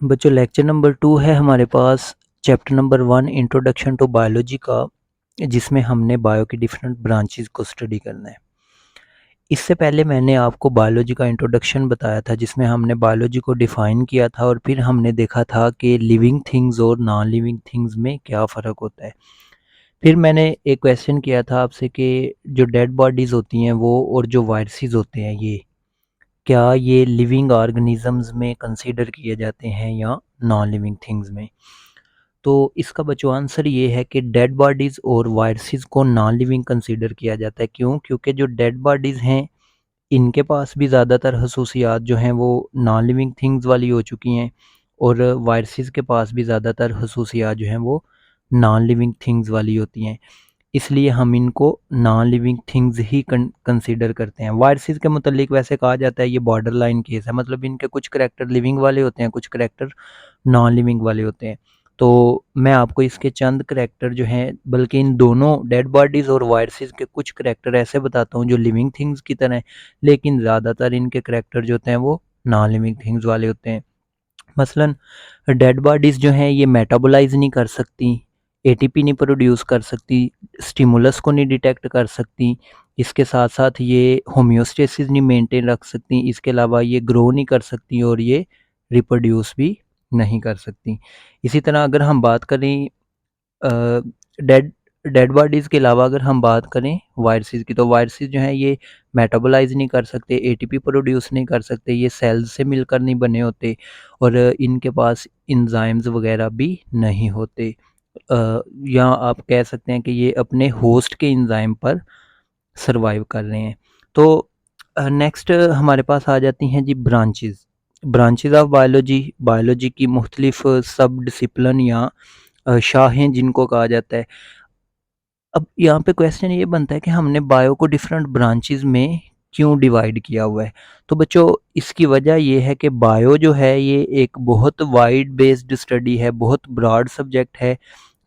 बच्चों lecture number 2 है हमारे पास chapter number 1 introduction to biology का, जिसमें हमने बायो की डिफरेंट ब्रांचेस को स्टडी करना है। इससे पहले मैंने आपको बायोलॉजी का इंट्रोडक्शन बताया था, जिसमें हमने बायोलॉजी को डिफ़ाइन किया था और फिर हमने देखा था कि लिविंग थिंग्स और नॉन लिविंग थिंग्स में क्या फ़र्क होता है। फिर मैंने एक क्वेश्चन किया था आपसे कि जो डेड बॉडीज़ होती हैं वो और जो वायरसेस होते हैं ये, क्या ये लिविंग ऑर्गेनिजम्स में कंसीडर किए जाते हैं या नॉन लिविंग थिंग्स में। तो इसका बच्चों आंसर ये है कि डेड बॉडीज़ और वायरसेस को नॉन लिविंग कंसीडर किया जाता है। क्यों? क्योंकि जो डेड बॉडीज़ हैं इनके पास भी ज़्यादातर खसूसियात जो हैं वो नॉन लिविंग थिंग्स वाली हो चुकी हैं, और वायरसेस के पास भी ज़्यादातर खसूसियात जो हैं वो नॉन लिविंग थिंग्स वाली होती हैं। इसलिए हम इनको नॉन लिविंग थिंग्स ही कंसीडर करते हैं। वायरसेस के मुतल्लिक वैसे कहा जाता है ये बॉर्डर लाइन केस है, मतलब इनके कुछ करैक्टर लिविंग वाले होते हैं, कुछ करैक्टर नॉन लिविंग वाले होते हैं। तो मैं आपको इसके चंद करैक्टर जो हैं, बल्कि इन दोनों डेड बॉडीज़ और वायरसेस के कुछ करैक्टर ऐसे बताता हूँ जो लिविंग थिंग्स की तरह हैं, लेकिन ज़्यादातर इनके करैक्टर जो होते हैं वो नॉन लिविंग थिंग्स वाले होते हैं। मसलन डेड बॉडीज़ जो हैं ये मेटाबोलाइज़ नहीं कर सकती, एटीपी नहीं प्रोड्यूस कर सकती, स्टिमुलस को नहीं डिटेक्ट कर सकती, इसके साथ साथ ये होम्योस्टेसिस नहीं मेंटेन रख सकती, इसके अलावा ये ग्रो नहीं कर सकती और ये रिप्रोड्यूस भी नहीं कर सकती। इसी तरह अगर हम बात करें डेड डेड बॉडीज़ के अलावा अगर हम बात करें वायरसेस की, तो वायरसेस जो हैं ये मेटाबोलाइज़ नहीं कर सकते, एटीपी प्रोड्यूस नहीं कर सकते, ये सेल्स से मिलकर नहीं बने होते, और इनके पास एंजाइम्स वगैरह भी नहीं होते। या आप कह सकते हैं कि ये अपने होस्ट के एंजाइम पर सर्वाइव कर रहे हैं। तो नेक्स्ट हमारे पास आ जाती हैं जी branches. Branches of biology, biology की मुख्तलिफ सब डिसिप्लिन या शाखें जिनको कहा जाता है। अब यहाँ पे क्वेश्चन ये बनता है कि हमने बायो को डिफरेंट ब्रांचेस में क्यों डिवाइड किया हुआ है। तो बच्चों इसकी वजह ये है कि बायो जो है ये एक बहुत वाइड बेस्ड स्टडी है, बहुत ब्रॉड सब्जेक्ट है,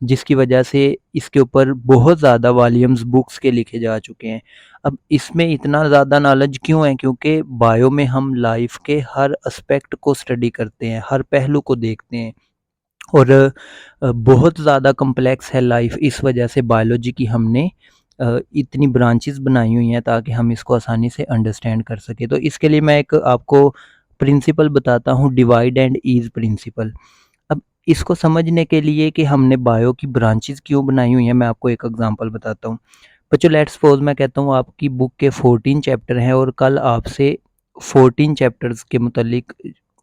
जिसकी वजह से इसके ऊपर बहुत ज़्यादा वॉल्यूम्स बुक्स के लिखे जा चुके हैं। अब इसमें इतना ज़्यादा नॉलेज क्यों है? क्योंकि बायो में हम लाइफ के हर एस्पेक्ट को स्टडी करते हैं, हर पहलू को देखते हैं, और बहुत ज़्यादा कम्प्लेक्स है लाइफ। इस वजह से बायोलॉजी की हमने इतनी ब्रांचेस बनाई हुई हैं ताकि हम इसको आसानी से अंडरस्टैंड कर सकें। तो इसके लिए मैं एक आपको प्रिंसिपल बताता हूँ, डिवाइड एंड ईज प्रिंसिपल। अब इसको समझने के लिए कि हमने बायो की ब्रांचेस क्यों बनाई हुई हैं, मैं आपको एक एग्जांपल बताता हूँ। बच्चों लेट्स सपोज मैं कहता हूँ आपकी बुक के 14 चैप्टर हैं और कल आपसे 14 चैप्टर्स के मुतालिक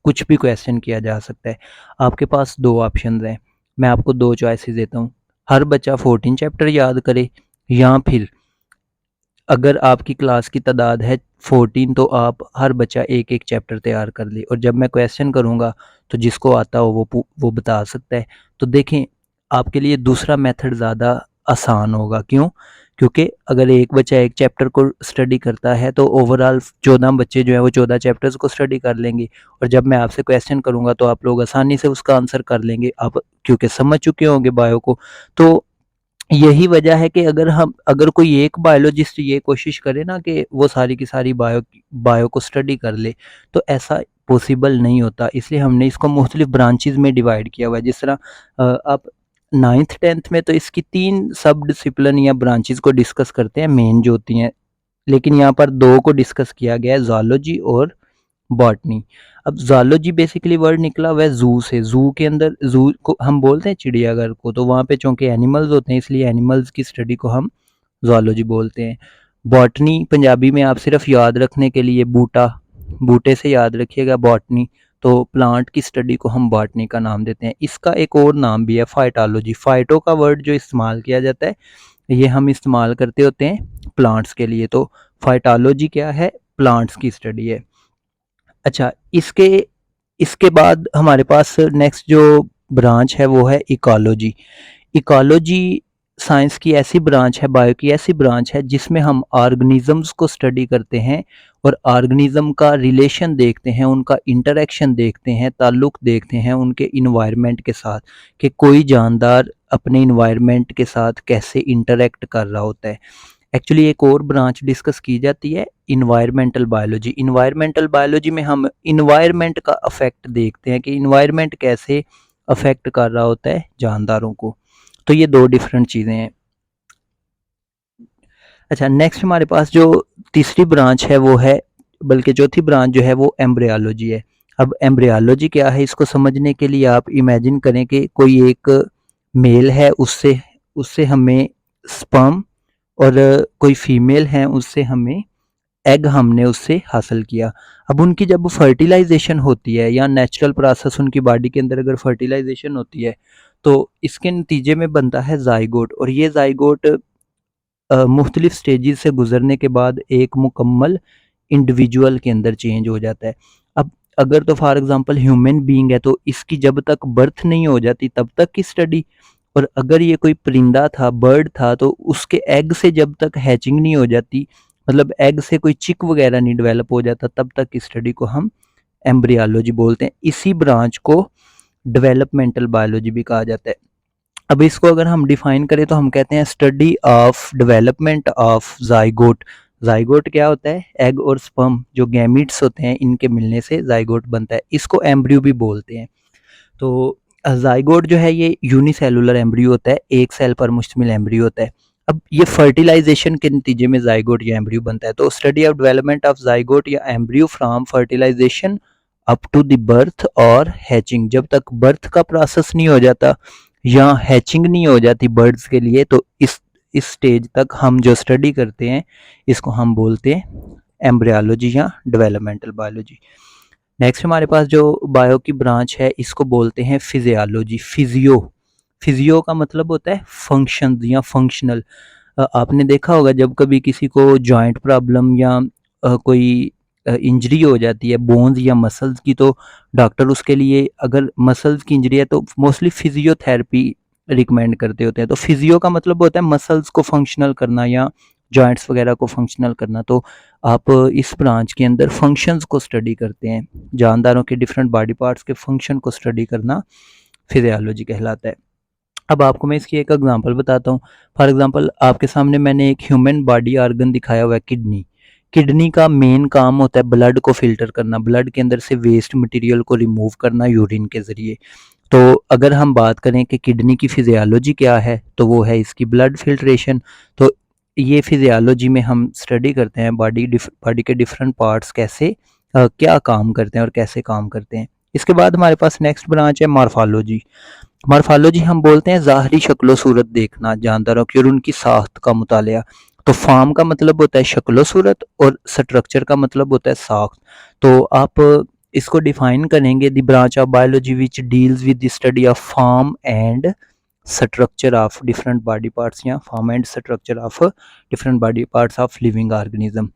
कुछ भी क्वेश्चन किया जा सकता है। आपके पास दो ऑप्शंस हैं, मैं आपको दो चॉइसेस देता हूँ। हर बच्चा 14 चैप्टर याद करे, या फिर अगर आपकी क्लास की तादाद है 14 तो आप हर बच्चा एक एक चैप्टर तैयार कर ले, और जब मैं क्वेश्चन करूँगा तो जिसको आता हो वो बता सकता है। तो देखें आपके लिए दूसरा मेथड ज़्यादा आसान होगा। क्यों? क्योंकि अगर एक बच्चा एक चैप्टर को स्टडी करता है तो ओवरऑल 14 बच्चे जो हैं वो 14 चैप्टर्स को स्टडी कर लेंगे, और जब मैं आपसे क्वेश्चन करूँगा तो आप लोग आसानी से उसका आंसर कर लेंगे, आप क्योंकि समझ चुके होंगे बायो को। तो यही वजह है कि अगर कोई एक बायोलॉजिस्ट ये कोशिश करे ना कि वो सारी की सारी बायो को स्टडी कर ले, तो ऐसा पॉसिबल नहीं होता। इसलिए हमने इसको मुख्तलिफ ब्रांचेस में डिवाइड किया हुआ है। जिस तरह आप 9th 10th में तो इसकी 3 सब डिसिप्लिन या ब्रांचेस को डिस्कस करते हैं मेन जो होती हैं, लेकिन यहाँ पर दो को डिस्कस किया गया है, ज़ूलॉजी और बॉटनी। अब ज़ूलॉजी बेसिकली वर्ड निकला हुआ है ज़ू से। ज़ू के अंदर, ज़ू को हम बोलते हैं चिड़ियाघर को, तो वहाँ पे चूँकि एनिमल्स होते हैं इसलिए एनिमल्स की स्टडी को हम ज़ूलॉजी बोलते हैं। बॉटनी पंजाबी में आप सिर्फ याद रखने के लिए बूटा, बूटे से याद रखिएगा बॉटनी, तो प्लांट की स्टडी को हम बॉटनी का नाम देते हैं। इसका एक और नाम भी है फाइटोलॉजी। फाइटो का वर्ड जो इस्तेमाल किया जाता है ये हम इस्तेमाल करते होते हैं प्लांट्स के लिए। तो फाइटोलॉजी क्या है? प्लांट्स की स्टडी है। अच्छा, इसके इसके बाद हमारे पास नेक्स्ट जो ब्रांच है वो है इकोलॉजी। इकोलॉजी साइंस की ऐसी ब्रांच है, बायो की ऐसी ब्रांच है जिसमें हम ऑर्गेनिजम्स को स्टडी करते हैं और ऑर्गेनिज्म का रिलेशन देखते हैं, उनका इंटरेक्शन देखते हैं, ताल्लुक़ देखते हैं उनके इन्वायरमेंट के साथ, कि कोई जानदार अपने इन्वायरमेंट के साथ कैसे इंटरेक्ट कर रहा होता है। एक्चुअली एक और ब्रांच डिस्कस की जाती है इन्वायरमेंटल बायोलॉजी। इन्वायरमेंटल बायोलॉजी में हम इन्वायरमेंट का अफेक्ट देखते हैं कि इन्वायरमेंट कैसे अफेक्ट कर रहा होता है जानदारों को। तो ये दो डिफरेंट चीज़ें हैं। अच्छा, नेक्स्ट हमारे पास जो तीसरी ब्रांच है वो है, बल्कि चौथी ब्रांच जो है वो एम्ब्रियोलॉजी है। अब एम्ब्रियोलॉजी क्या है, इसको समझने के लिए आप इमेजिन करें कि कोई एक मेल है, उससे उससे हमें स्पर्म, और कोई फीमेल है उससे हमें एग हमने उससे हासिल किया। अब उनकी जब फर्टिलाइजेशन होती है या नेचुरल प्रोसेस उनकी बॉडी के अंदर अगर फर्टिलाइजेशन होती है तो इसके नतीजे में बनता है जाइगोट, और ये जाइगोट मुख्तलिफ स्टेजेस से गुजरने के बाद एक मुकम्मल इंडिविजुअल के अंदर चेंज हो जाता है। अब अगर तो फॉर एग्जांपल ह्यूमन बीइंग है तो इसकी जब तक बर्थ नहीं हो जाती तब तक की स्टडी, और अगर ये कोई परिंदा था, बर्ड था, तो उसके एग से जब तक हैचिंग नहीं हो जाती, मतलब एग से कोई चिक वगैरह नहीं डेवलप हो जाता, तब तक की स्टडी को हम एम्ब्रियोलॉजी बोलते हैं। इसी ब्रांच को डेवलपमेंटल बायोलॉजी भी कहा जाता है। अब इसको अगर हम डिफाइन करें तो हम कहते हैं study of development of zygote. Zygote क्या होता है, एग और स्पर्म जो गैमीट्स होते हैं इनके मिलने से जाइगोट बनता है, इसको एम्ब्रियो भी बोलते हैं। तो जाइगोट जो है ये यूनिसेलुलर एम्ब्रियो होता है, एक सेल पर मुश्तमिल एम्ब्रियो होता है। अब ये फर्टिलाइजेशन के नतीजे में जाइगोट या एम्ब्रियो बनता है। तो study of development of zygote या embryo from fertilization up to the birth और हैचिंग, जब तक बर्थ का प्रोसेस नहीं हो जाता या हैचिंग नहीं हो जाती बर्ड्स के लिए, तो इस स्टेज तक हम जो स्टडी करते हैं इसको हम बोलते हैं एम्ब्रियोलॉजी या डेवलपमेंटल बायोलॉजी। नेक्स्ट हमारे पास जो बायो की ब्रांच है इसको बोलते हैं फिजियोलॉजी। फिजियो का मतलब होता है फंक्शन या फंक्शनल। आपने देखा होगा जब कभी किसी को जॉइंट प्रॉब्लम या कोई इंजरी हो जाती है बोन्स या मसल्स की, तो डॉक्टर उसके लिए अगर मसल्स की इंजरी है तो मोस्टली फिजियोथेरेपी रिकमेंड करते होते हैं। तो फिजियो का मतलब होता है मसल्स को फंक्शनल करना या जॉइंट्स वगैरह को फंक्शनल करना। तो आप इस ब्रांच के अंदर फंक्शंस को स्टडी करते हैं, जानदारों के डिफरेंट बॉडी पार्ट्स के फंक्शन को स्टडी करना फिजियोलॉजी कहलाता है। अब आपको मैं इसकी एक एग्जांपल बताता हूँ। फॉर एग्जांपल आपके सामने मैंने एक ह्यूमन बॉडी ऑर्गन दिखाया हुआ है, किडनी। किडनी का मेन काम होता है ब्लड को फिल्टर करना, ब्लड के अंदर से वेस्ट मटेरियल को रिमूव करना यूरिन के ज़रिए। तो अगर हम बात करें कि किडनी की फिजियोलॉजी क्या है तो वो है इसकी ब्लड फिल्ट्रेशन। तो ये फिजियोलॉजी में हम स्टडी करते हैं बॉडी के डिफरेंट पार्ट्स कैसे क्या काम करते हैं और कैसे काम करते हैं। इसके बाद हमारे पास नेक्स्ट ब्रांच है मॉर्फोलॉजी। मॉर्फोलॉजी हम बोलते हैं ज़ाहरी शक्लो सूरत देखना जानदारों की और उनकी साख्त का मुतालिया। तो फॉर्म का मतलब होता है शक्लो सूरत और स्ट्रक्चर का मतलब होता है साख्त। तो आप इसको डिफाइन करेंगे, the branch of biology which deals with the study of form and structure of different body parts या form and structure of different body parts of living organism.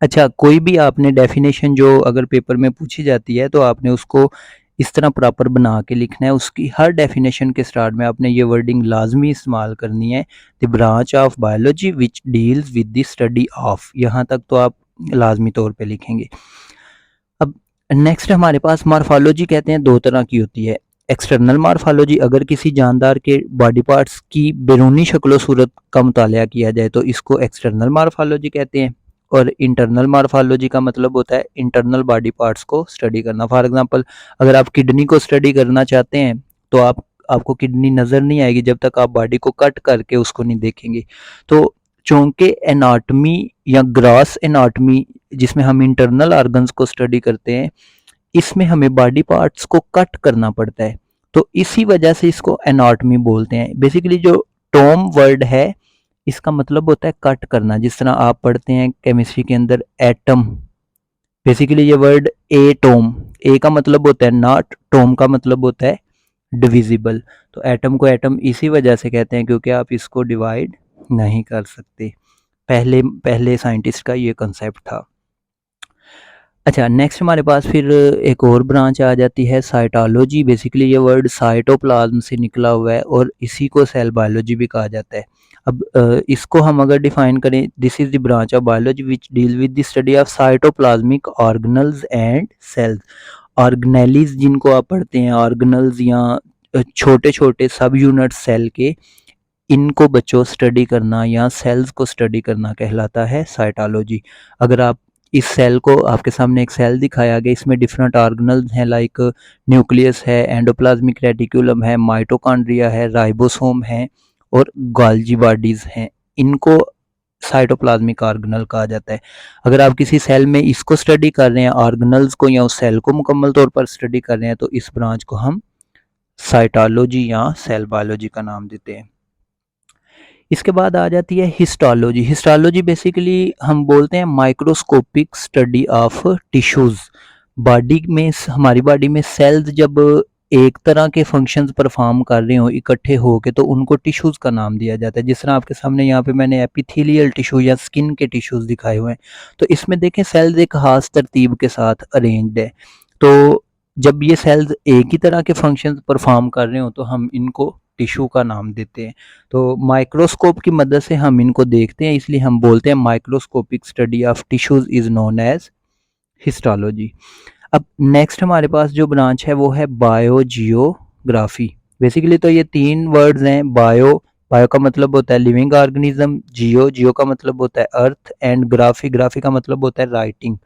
अच्छा, कोई भी आपने डेफिनेशन जो अगर पेपर में पूछी जाती है तो आपने उसको इस तरह प्रॉपर बना के लिखना है। उसकी हर डेफिनेशन के स्टार्ट में आपने ये वर्डिंग लाजमी इस्तेमाल करनी है, the branch of biology which deals with the study of, यहाँ तक तो आप लाजमी तौर पे लिखेंगे। अब नेक्स्ट हमारे पास मॉर्फोलॉजी कहते हैं दो तरह की होती है। एक्सटर्नल मॉर्फोलॉजी, अगर किसी जानदार के बॉडी पार्ट्स की बैरूनी शक्ल सूरत का मुतालिया किया जाए तो इसको एक्सटर्नल मॉर्फोलॉजी कहते हैं। और इंटरनल मॉर्फोलॉजी का मतलब होता है इंटरनल बॉडी पार्ट्स को स्टडी करना। फॉर एग्जांपल अगर आप किडनी को स्टडी करना चाहते हैं तो आपको किडनी नज़र नहीं आएगी जब तक आप बॉडी को कट करके उसको नहीं देखेंगे। तो चूँकि एनाटमी या ग्रॉस एनाटमी जिसमें हम इंटरनल ऑर्गन्स को स्टडी करते हैं, इसमें हमें बॉडी पार्ट्स को कट करना पड़ता है, तो इसी वजह से इसको एनाटमी बोलते हैं। बेसिकली जो टॉम वर्ड है इसका मतलब होता है कट करना। जिस तरह आप पढ़ते हैं केमिस्ट्री के अंदर एटम, बेसिकली ये वर्ड एटॉम, ए का मतलब होता है नॉट, टॉम का मतलब होता है डिविजिबल। तो एटम को एटम इसी वजह से कहते हैं क्योंकि आप इसको डिवाइड नहीं कर सकते। पहले पहले साइंटिस्ट का ये कंसेप्ट था। अच्छा, नेक्स्ट हमारे पास फिर एक और ब्रांच आ जाती है साइटोलॉजी। बेसिकली ये वर्ड साइटोप्लाज्म से निकला हुआ है और इसी को सेल बायोलॉजी भी कहा जाता है। अब इसको हम अगर डिफाइन करें, this is the branch of biology which deal with the study of cytoplasmic organelles and cells. Organelles जिनको आप पढ़ते हैं, ऑर्गेनल्स या छोटे छोटे सब यूनिट सेल के, इनको बच्चों स्टडी करना या सेल्स को स्टडी करना कहलाता है साइटोलॉजी। अगर आप इस सेल को, आपके सामने एक सेल दिखाया गया, इसमें डिफरेंट ऑर्गेनल्स हैं, लाइक न्यूक्लियस है, एंडोप्लाज्मिक रेटिकुलम है, माइटोकॉन्ड्रिया है, राइबोसोम है और गोल्जी बॉडीज हैं। इनको साइटोप्लाज्मिक ऑर्गेनल कहा जाता है। अगर आप किसी सेल में इसको स्टडी कर रहे हैं, ऑर्गेनल्स को या उस सेल को मुकम्मल तौर पर स्टडी कर रहे हैं, तो इस ब्रांच को हम साइटोलॉजी या सेल बायोलॉजी का नाम देते हैं। इसके बाद आ जाती है हिस्टोलॉजी। हिस्टोलॉजी बेसिकली हम बोलते हैं microscopic study of tissues. Body में, हमारी बॉडी में सेल्स जब एक तरह के फंक्शंस परफॉर्म कर रहे हो इकट्ठे होके, तो उनको टिश्यूज का नाम दिया जाता है। जिस तरह आपके सामने यहाँ पे मैंने एपिथेलियल टिश्यू या स्किन के टिश्यूज दिखाए हुए हैं, तो इसमें देखें सेल्स एक खास तरतीब के साथ अरेंज्ड है। तो जब ये सेल्स एक ही तरह के फंक्शंस परफॉर्म कर रहे हो तो हम इनको टिश्यू का नाम देते हैं। तो माइक्रोस्कोप की मदद से हम इनको देखते हैं, इसलिए हम बोलते हैं microscopic study of tissues is known as histology. अब नेक्स्ट हमारे पास जो ब्रांच है वो है बायोजियोग्राफी। बेसिकली तो ये तीन वर्ड्स हैं। बायो का मतलब होता है लिविंग ऑर्गेनिज्म, जियो का मतलब होता है अर्थ, एंड ग्राफी का मतलब होता है राइटिंग।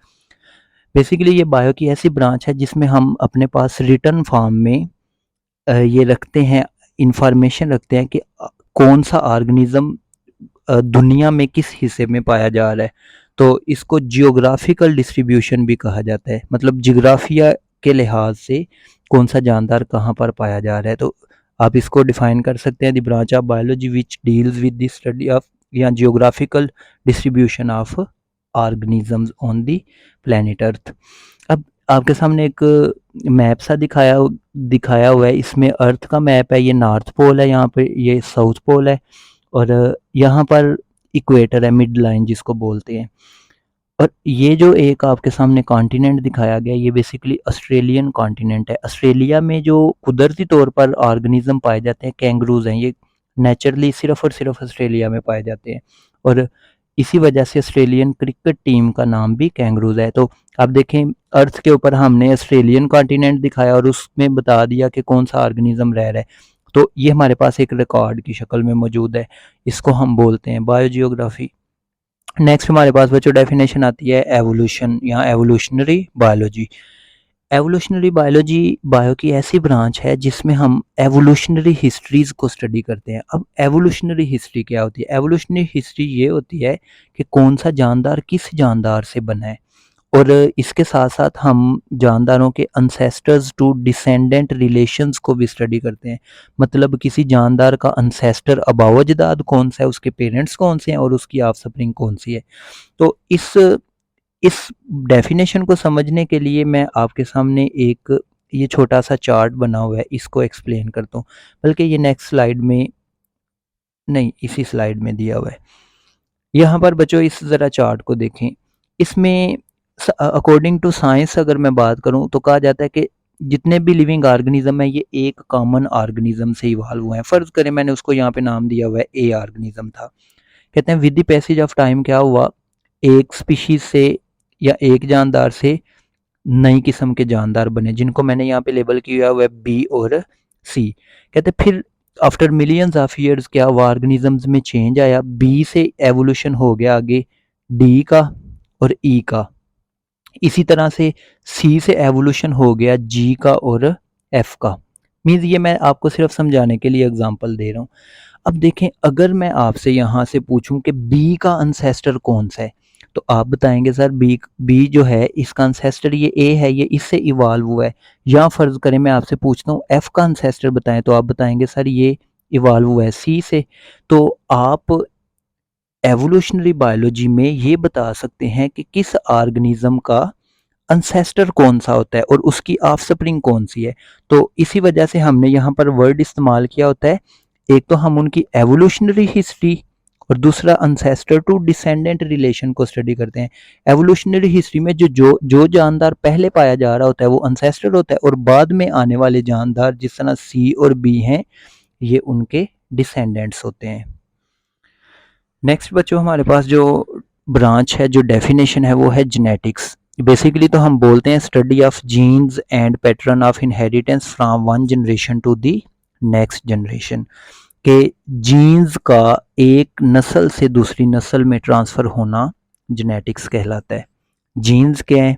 बेसिकली ये बायो की ऐसी ब्रांच है जिसमें हम अपने पास रिटन फॉर्म में ये रखते हैं, इंफॉर्मेशन रखते हैं कि कौन सा ऑर्गेनिज्म दुनिया में किस हिस्से में पाया जा रहा है। तो इसको जियोग्राफिकल डिस्ट्रीब्यूशन भी कहा जाता है, मतलब जियोग्राफिया के लिहाज से कौन सा जानदार कहाँ पर पाया जा रहा है। तो आप इसको डिफाइन कर सकते हैं, the branch of biology which deals with the study of या geographical distribution of organisms on the planet earth. अब आपके सामने एक मैप सा दिखाया हुआ है। इसमें अर्थ का मैप है, ये नॉर्थ पोल है, यहाँ पे ये साउथ पोल है, और यहाँ पर इक्वेटर है, मिड लाइन जिसको बोलते हैं। और ये जो एक आपके सामने कॉन्टिनेंट दिखाया गया, ये बेसिकली ऑस्ट्रेलियन कॉन्टिनेंट है। ऑस्ट्रेलिया में जो कुदरती तौर पर ऑर्गेनिज्म पाए जाते हैं, कैंगरूज हैं, ये नेचुरली सिर्फ और सिर्फ ऑस्ट्रेलिया में पाए जाते हैं, और इसी वजह से ऑस्ट्रेलियन क्रिकेट टीम का नाम भी कैंगरूज है। तो आप देखें, अर्थ के ऊपर हमने ऑस्ट्रेलियन कॉन्टिनेंट दिखाया और उसमें बता दिया कि कौन सा ऑर्गेनिज्म रह रहा है। तो ये हमारे पास एक रिकॉर्ड की शक्ल में मौजूद है, इसको हम बोलते हैं बायोजियोग्राफी। नेक्स्ट हमारे पास बच्चों डेफिनेशन आती है एवोल्यूशन या evolutionary biology. Evolutionary biology bio की ऐसी ब्रांच है जिसमें हम एवोल्यूशनरी हिस्ट्रीज को स्टडी करते हैं। अब एवोल्यूशनरी हिस्ट्री क्या होती है? एवोल्यूशनरी हिस्ट्री ये होती है कि कौन सा जानदार किस जानदार से बना है, और इसके साथ साथ हम जानदारों के अनसेस्टर्स टू डिसेंडेंट रिलेशंस को भी स्टडी करते हैं। मतलब किसी जानदार का अनसेस्टर अबाव अजदाद कौन सा है, उसके पेरेंट्स कौन से हैं और उसकी ऑफस्प्रिंग कौन सी है। तो इस डेफिनेशन को समझने के लिए मैं आपके सामने एक ये छोटा सा चार्ट बना हुआ है, इसको एक्सप्लेन करता हूँ। बल्कि ये नेक्स्ट स्लाइड में नहीं, इसी स्लाइड में दिया हुआ है। यहाँ पर बच्चों इस ज़रा चार्ट को देखें। इसमें अकॉर्डिंग टू साइंस अगर मैं बात करूँ तो कहा जाता है कि जितने भी लिविंग ऑर्गेनिज्म है ये एक कॉमन ऑर्गेनिज्म से इवॉल्व हुए हैं। फ़र्ज़ करें मैंने उसको यहाँ पे नाम दिया हुआ है ए ऑर्गेनिज्म था। कहते हैं with the passage of time क्या हुआ, एक स्पीशीज से या एक जानदार से नई किस्म के जानदार बने, जिनको मैंने यहाँ पे लेबल किया हुआ है बी और सी। कहते फिर आफ्टर मिलियंस ऑफ ईयर्स क्या हुआ, ऑर्गेनिजम्स में चेंज आया, बी से एवोल्यूशन हो गया आगे डी का और ई का। इसी तरह से सी से एवोल्यूशन हो गया जी का और एफ का। मीन्स ये मैं आपको सिर्फ समझाने के लिए एग्जांपल दे रहा हूँ। अब देखें, अगर मैं आपसे यहाँ से पूछूं कि बी का अनसेस्टर कौन सा है, तो आप बताएंगे सर बी जो है इसका अनसेस्टर ये ए है, ये इससे इवॉल्व हुआ है। या फ़र्ज़ करें मैं आपसे पूछता हूँ एफ का अनसेस्टर बताएं, तो आप बताएंगे सर ये इवॉल्व हुआ है सी से। तो आप एवोल्यूशनरी बायोलॉजी में ये बता सकते हैं कि किस ऑर्गेनिज्म का अनसेस्टर कौन सा होता है और उसकी ऑफस्प्रिंग कौन सी है। तो इसी वजह से हमने यहाँ पर वर्ड इस्तेमाल किया होता है। एक तो हम उनकी एवोल्यूशनरी हिस्ट्री और दूसरा अनसेस्टर टू डिसेंडेंट रिलेशन को स्टडी करते हैं। एवोल्यूशनरी हिस्ट्री में जो जानदार पहले पाया जा रहा होता है वो अनसेस्टर होता है, और बाद में आने वाले जानदार जिस तरह सी और बी हैं ये उनके डिसेंडेंट्स होते हैं। नेक्स्ट बच्चों हमारे पास जो ब्रांच है, जो डेफिनेशन है, वो है जेनेटिक्स। बेसिकली तो हम बोलते हैं study of genes and pattern of inheritance from one generation to the next generation. कि जीन्स का एक नस्ल से दूसरी नस्ल में ट्रांसफ़र होना जेनेटिक्स कहलाता है। जीन्स क्या है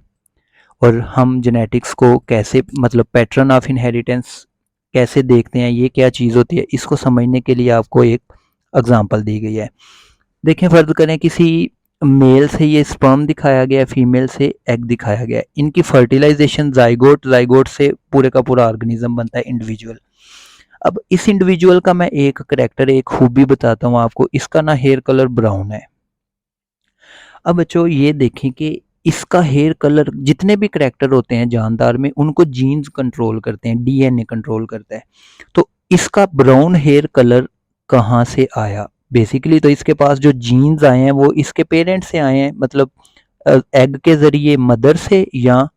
और हम जेनेटिक्स को कैसे मतलब पैटर्न ऑफ इनहेरिटेंस कैसे देखते हैं, ये क्या चीज़ होती है, इसको समझने के लिए आपको एक एग्जांपल दी गई है। देखें, फ़र्ज़ करें किसी मेल से ये स्पर्म दिखाया गया है, फीमेल से एग दिखाया गया है। इनकी फर्टिलाइजेशन ज़ाइगोट से पूरे का पूरा ऑर्गेनिज्म बनता है, इंडिविजुअल। अब इस इंडिविजुअल का मैं एक करैक्टर, एक खूबी बताता हूँ आपको। इसका ना हेयर कलर ब्राउन है। अब बच्चों ये देखें कि इसका हेयर कलर, जितने भी करैक्टर होते हैं जानदार में, उनको जीन्स कंट्रोल करते हैं, डीएनए कंट्रोल करता है। तो इसका ब्राउन हेयर कलर कहाँ से आया? बेसिकली तो इसके पास जो जीन्स आए हैं वो इसके पेरेंट्स से आए हैं, मतलब एग के ज़रिए मदर से, या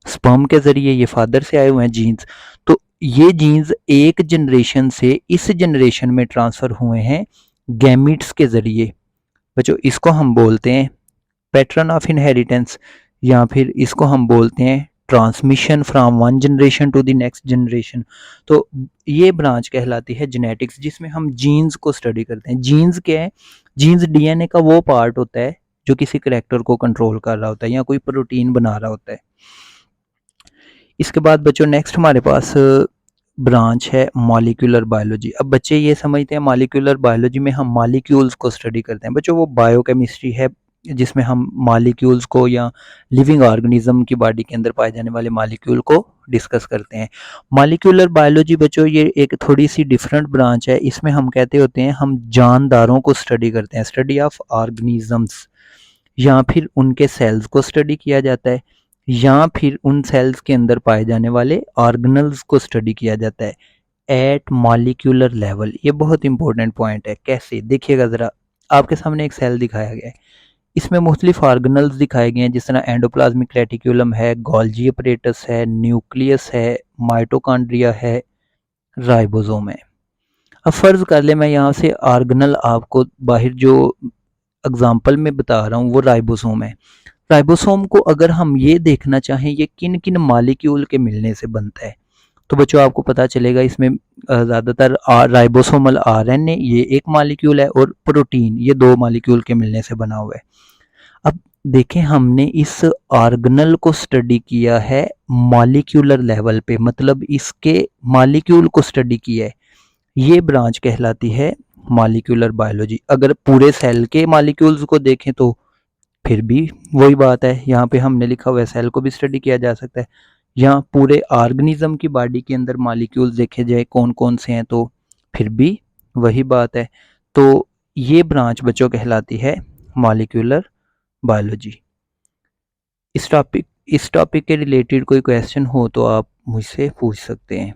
स्पर्म के ज़रिए ये फादर से आए हुए हैं जीन्स। तो ये जीन्स एक जनरेशन से इस जनरेशन में ट्रांसफ़र हुए हैं गैमीट्स के ज़रिए। बच्चों इसको हम बोलते हैं पैटर्न ऑफ इनहेरिटेंस, या फिर इसको हम बोलते हैं transmission from one generation to the next generation. तो ये ब्रांच कहलाती है जेनेटिक्स, जिसमें हम जीन्स को स्टडी करते हैं। जीन्स क्या है? जीन्स डीएनए का वो पार्ट होता है जो किसी करैक्टर को कंट्रोल कर रहा होता है या कोई प्रोटीन बना रहा होता है। इसके बाद बच्चों नेक्स्ट हमारे पास ब्रांच है मॉलिक्यूलर बायोलॉजी। अब बच्चे ये समझते हैं मॉलिक्यूलर बायोलॉजी में हम मॉलिक्यूल्स को स्टडी करते हैं। बच्चों वो बायोकेमिस्ट्री है जिसमें हम मॉलिक्यूल्स को या लिविंग ऑर्गेनिज्म की बॉडी के अंदर पाए जाने वाले मॉलिक्यूल को डिस्कस करते हैं। मॉलिक्यूलर बायोलॉजी बच्चों ये एक थोड़ी सी डिफरेंट ब्रांच है। इसमें हम कहते होते हैं हम जानदारों को स्टडी करते हैं, स्टडी ऑफ ऑर्गेनिजम्स, या फिर उनके सेल्स को स्टडी किया जाता है, या फिर उन सेल्स के अंदर पाए जाने वाले ऑर्गेनल्स को स्टडी किया जाता है एट मॉलिक्यूलर लेवल। ये बहुत इंपॉर्टेंट पॉइंट है। कैसे? देखिएगा ज़रा, आपके सामने एक सेल दिखाया गया है, इसमें मुख्तलिफ ऑर्गेनल्स दिखाए गए हैं, जिस तरह एंडोप्लाज्मिक रेटिकुलम है, गोल्जी अपरेटस है, न्यूक्लियस है, माइटोकॉन्ड्रिया है, राइबोसोम है। अब फ़र्ज़ कर ले मैं यहाँ से ऑर्गेनल आपको बाहर जो एग्जाम्पल में बता रहा हूँ वो राइबोसोम है। राइबोसोम को अगर हम ये देखना चाहें ये किन किन मालिक्यूल के मिलने से बनता है, तो बच्चों आपको पता चलेगा इसमें ज़्यादातर राइबोसोमल आरएनए ये एक मालिक्यूल है, और प्रोटीन ये दो मालिक्यूल के मिलने से बना हुआ है। अब देखें, हमने इस ऑर्गेनल को स्टडी किया है मॉलिक्यूलर लेवल पे, मतलब इसके मॉलिक्यूल को स्टडी किया है। ये ब्रांच कहलाती है मॉलिक्यूलर बायोलॉजी। अगर पूरे सेल के मॉलिक्यूल्स को देखें तो फिर भी वही बात है, यहाँ पे हमने लिखा हुआ है सेल को भी स्टडी किया जा सकता है, या पूरे ऑर्गेनिज्म की बॉडी के अंदर मॉलिक्यूल्स देखे जाए कौन कौन से हैं तो फिर भी वही बात है। तो ये ब्रांच बच्चों कहलाती है मॉलिक्यूलर बायोलॉजी। इस टॉपिक के रिलेटेड कोई क्वेश्चन हो तो आप मुझसे पूछ सकते हैं।